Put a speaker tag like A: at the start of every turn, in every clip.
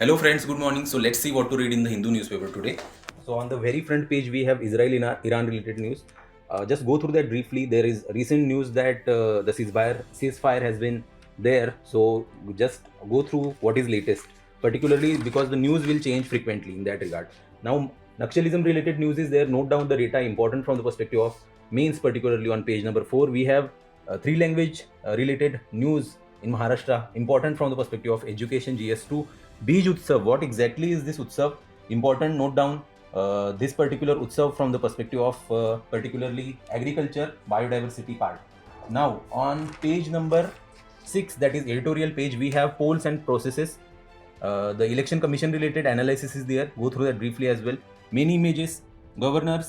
A: Hello friends, good morning. So let's see what to read in the Hindu newspaper today. So on the very front page we have Israel-Iran related news. Just go through that briefly. There is recent news that the ceasefire has been there. So just go through what is latest, particularly because the news will change frequently in that regard. Now Naxalism related news is there. Note down the data important from the perspective of mains, particularly on page number 4. We have three language related news in Maharashtra, important from the perspective of education, GS2. Bij Utsav, what exactly is this Utsav? Important, note down this particular Utsav from the perspective of particularly agriculture, biodiversity part. Now, on page number 6, that is editorial page, we have polls and processes. The election commission related analysis is there. Go through that briefly as well. Many images, governor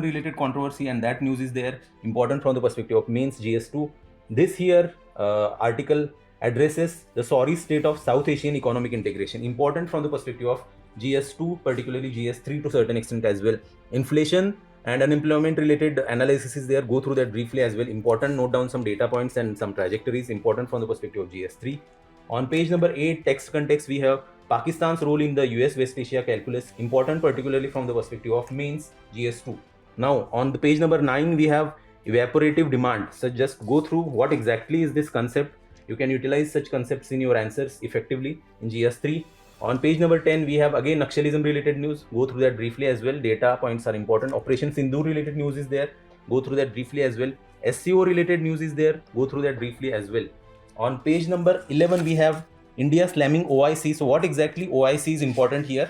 A: related controversy, and that news is there. Important from the perspective of mains, GS2. This here article addresses the sorry state of South Asian economic integration. Important from the perspective of GS2, particularly GS3 to a certain extent as well. Inflation and unemployment related analysis is there. Go through that briefly as well. Important, note down some data points and some trajectories. Important from the perspective of GS3. On page number 8, text context, we have Pakistan's role in the US West Asia calculus. Important, particularly from the perspective of mains, GS2. Now, on the page number 9, we have evaporative demand. So just go through what exactly is this concept. You can utilize such concepts in your answers effectively in GS3. On page number 10, we have again Naxalism related news. Go through that briefly as well. Data points are important. Operation Sindoor related news is there. Go through that briefly as well. SCO related news is there. Go through that briefly as well. On page number 11, we have India slamming OIC. So what exactly OIC is important here?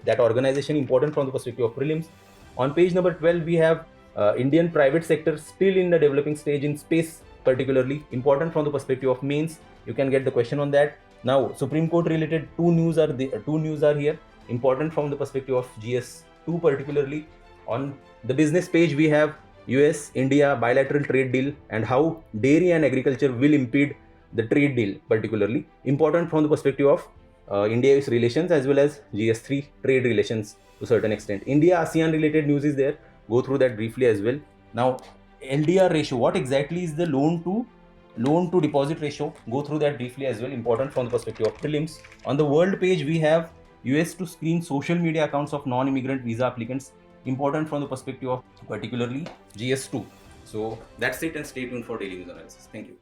A: That organization important from the perspective of prelims. On page number 12, we have Indian private sector still in the developing stage in space, particularly important from the perspective of mains. You can get the question on that. Now Supreme Court related two news are here, important from the perspective of GS2, particularly. On the business page, we have US India bilateral trade deal and how dairy and agriculture will impede the trade deal, particularly important from the perspective of India-US relations as well as GS3 trade relations to a certain extent. India-ASEAN related news is there. Go through that briefly as well. Now LDR ratio, what exactly is the loan to deposit ratio? Go through that briefly as well. Important from the perspective of prelims. On the world page, we have US to screen social media accounts of non-immigrant visa applicants. Important from the perspective of particularly GS2. So that's it, and stay tuned for daily news analysis. Thank you.